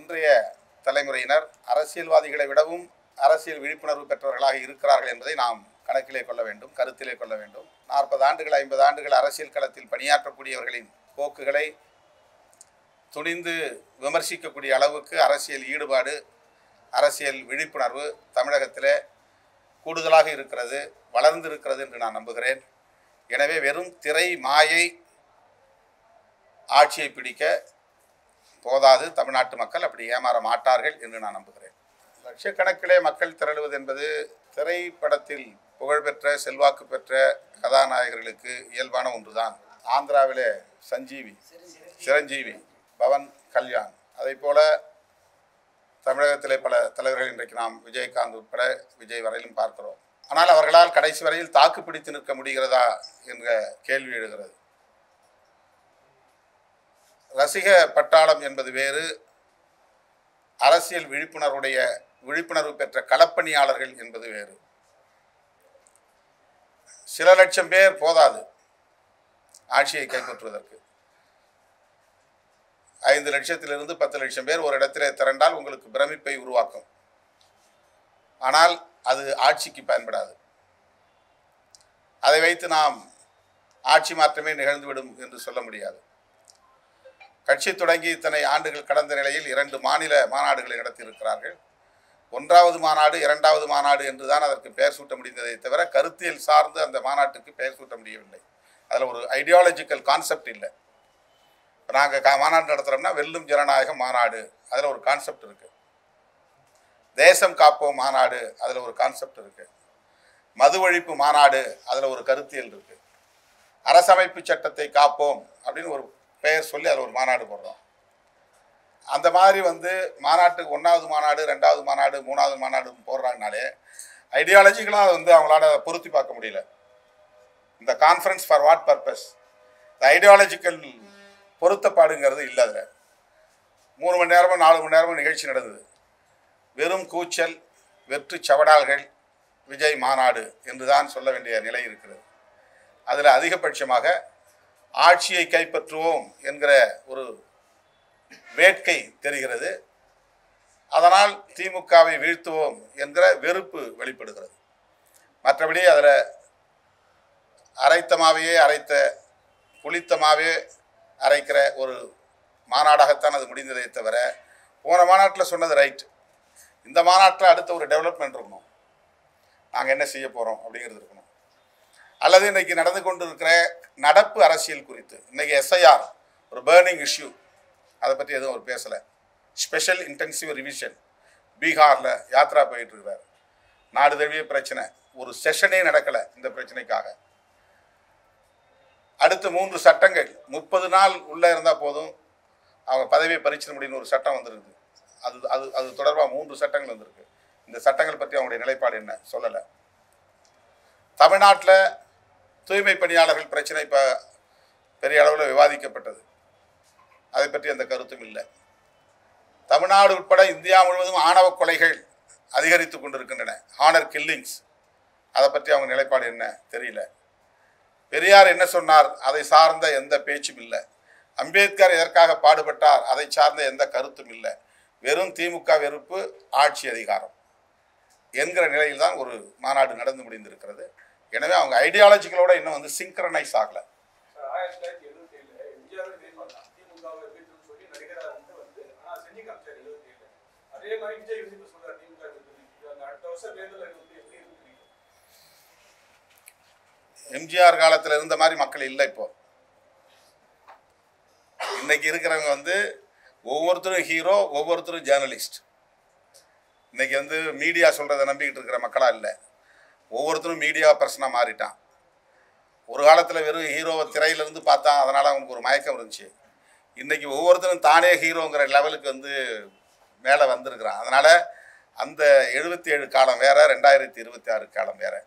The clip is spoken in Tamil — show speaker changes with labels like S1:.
S1: இன்றைய தலைமுறையினர் அரசியல்வாதிகளை விடவும் அரசியல் விழிப்புணர்வு பெற்றவர்களாக இருக்கிறார்கள் என்பதை நாம் கணக்கிலே கொள்ள வேண்டும், கருத்திலே கொள்ள வேண்டும். 40 ஆண்டுகள் 50 ஆண்டுகள் அரசியல் களத்தில் பணியாற்றக்கூடியவர்களின் போக்குகளை துணிந்து விமர்சிக்கக்கூடிய அளவுக்கு அரசியல் ஈடுபாடு, அரசியல் விழிப்புணர்வு தமிழகத்திலே கூடுதலாக இருக்கிறது, வளர்ந்திருக்கிறது என்று நான் நம்புகிறேன். எனவே வெறும் திரை மாயை ஆட்சியை பிடிக்க போதாது. தமிழ்நாட்டு மக்கள் அப்படி ஏமாற மாட்டார்கள் என்று நான் நம்புகிறேன். லட்சக்கணக்கிலே மக்கள் திரளுவது என்பது திரைப்படத்தில் புகழ்பெற்ற செல்வாக்கு பெற்ற கதாநாயகர்களுக்கு இயல்பான ஒன்றுதான். ஆந்திராவிலே சிரஞ்சீவி, பவன் கல்யாண், அதை போல தமிழகத்திலே பல தலைவர்கள் இன்றைக்கு நாம் விஜயகாந்த் உட்பட விஜய் வரையிலும் பார்க்கிறோம். ஆனால் அவர்களால் கடைசி வரையில் தாக்கு பிடித்து நிற்க முடிகிறதா என்ற கேள்வி எழுகிறது. ரசிக பட்டாளம் என்பது வேறு, அரசியல் விழிப்புணர்வு பெற்ற களப்பணியாளர்கள் என்பது வேறு. சில லட்சம் பேர் போதாது ஆட்சியை கைப்பற்றுவதற்கு. 5 லட்சத்திலிருந்து 10 லட்சம் பேர் ஒரு இடத்திலே திரண்டால் உங்களுக்கு பிரமிப்பை உருவாக்கும். ஆனால் அது ஆட்சிக்கு பயன்படாது. அதை வைத்து நாம் ஆட்சி மாற்றமே நிகழ்ந்துவிடும் என்று சொல்ல முடியாது. கட்சி தொடங்கி இத்தனை ஆண்டுகள் கடந்த நிலையில் 2 மாநில மாநாடுகளை நடத்தியிருக்கிறார்கள். 1வது மாநாடு 2வது மாநாடு என்றுதான் அதற்கு பெயர் சூட்ட முடிந்ததை தவிர கருத்தியல் சார்ந்து அந்த மாநாட்டுக்கு பெயர் சூட்ட முடியவில்லை. அதில் ஒரு ஐடியாலஜிக்கல் கான்செப்ட் இல்லை. நாங்கள் மாநாடு நடத்துகிறோம்னா வெல்லும் ஜனநாயகம் மாநாடு, அதில் ஒரு கான்செப்ட் இருக்குது. தேசம் காப்போம் மாநாடு, அதில் ஒரு கான்செப்ட் இருக்குது. மது ஒழிப்பு மாநாடு, அதில் ஒரு கருத்தியல் இருக்குது. அரசமைப்பு சட்டத்தை காப்போம் அப்படின்னு ஒரு பெயர் சொல்லி அதில் ஒரு மாநாடு போடுறோம். அந்த மாதிரி மாநாட்டுக்கு 1வது மாநாடு 2வது மாநாடு 3வது மாநாடு போடுறாங்கனாலே ஐடியாலஜிக்கலாக அவங்களால பொருத்தி பார்க்க முடியல. இந்த கான்ஃபரன்ஸ் ஃபார் வாட் பர்பஸ், இந்த ஐடியாலஜிக்கல் பொருத்தப்பாடுங்கிறது இல்லை. அதில் 3 மணி நேரமோ 4 மணி நேரமோ நிகழ்ச்சி நடந்தது. வெறும் கூச்சல், வெற்று சவடால்கள், விஜய் மாநாடு என்றுதான் சொல்ல வேண்டிய நிலை இருக்கிறது. அதில் அதிகபட்சமாக ஆட்சியை கைப்பற்றுவோம் என்கிற ஒரு வேட்கை தெரிகிறது. அதனால் திமுகவை வீழ்த்துவோம் என்கிற வெறுப்பு வெளிப்படுகிறது. மற்றபடி அதில் புளித்தமாவே அரைக்கிற ஒரு மாநாடாகத்தான் அது முடிந்ததை தவிர, போன மாநாட்டில் சொன்னது ரைட், இந்த மாநாட்டில் அடுத்த ஒரு டெவலப்மெண்ட் இருக்கணும், நாங்கள் என்ன செய்ய போகிறோம் அப்படிங்கிறது இருக்கணும். அல்லது இன்றைக்கி நடந்து கொண்டு இருக்கிற நடப்பு அரசியல் குறித்து, இன்றைக்கி SIR ஒரு பேர்னிங் இஷ்யூ, அதை பற்றி எதுவும் அவர் பேசலை. ஸ்பெஷல் இன்டென்சிவ் ரிவிஷன், பீகாரில் யாத்ரா போயிட்டுருக்கிறார். நாடு தழுவிய பிரச்சனை, ஒரு செஷனே நடக்கலை இந்த பிரச்சனைக்காக. அடுத்து 3 சட்டங்கள் 30 நாள் உள்ளே இருந்தால் போதும் அவங்க பதவியை பறிச்சிட முடியும்னு ஒரு சட்டம் வந்திருக்கு. அது தொடர்பாக 3 சட்டங்கள் வந்திருக்கு. இந்த சட்டங்கள் பற்றி அவங்களுடைய நிலைப்பாடு என்ன சொல்லலை. தமிழ்நாட்டில் தூய்மை பணியாளர்கள் பிரச்சனை இப்போ பெரிய அளவில் விவாதிக்கப்பட்டது. அதை பற்றி அந்த கருத்தும் இல்லை. தமிழ்நாடு உட்பட இந்தியா முழுவதும் ஆணவ கொலைகள் அதிகரித்து கொண்டிருக்கின்றன, ஹானர் கில்லிங்ஸ். அதை பற்றி அவங்க நிலைப்பாடு என்ன தெரியல. பெரியார் என்ன சொன்னார், அதை சார்ந்த எந்த பேச்சும் இல்லை. அம்பேத்கர் எதற்காக பாடுபட்டார், அதை சார்ந்த எந்த கருத்தும் இல்லை. வெறும் திமுக வெறுப்பு, ஆட்சி அதிகாரம் என்கிற நிலையில் தான் ஒரு மாநாடு நடந்து முடிந்திருக்கிறது. எனவே அவங்க ஐடியாலஜிகளோட இன்னும் சிங்க்ரனைஸ் ஆகலை. எம்ஜிஆர் காலத்தில் இருந்த மாதிரி மக்கள் இல்லை. இப்போ இன்னைக்கு இருக்கிறவங்க ஒவ்வொருத்தரும் ஹீரோ, ஒவ்வொருத்தரும் ஜேர்னலிஸ்ட். இன்னைக்கு மீடியா சொல்றதை நம்பிக்கிட்டு இருக்கிற மக்களா இல்லை. ஒவ்வொருத்தரும் மீடியா பர்சனாக மாறிட்டான். ஒரு காலத்தில் வெறும் ஹீரோவை திரையிலேருந்து பார்த்தா அதனால் அவனுக்கு ஒரு மயக்கம் இருந்துச்சு. இன்றைக்கி ஒவ்வொருத்தரும் தானே ஹீரோங்கிற லெவலுக்கு மேலே வந்திருக்கிறான். அதனால் அந்த 77 காலம் வேறு, 2026 காலம் வேறு.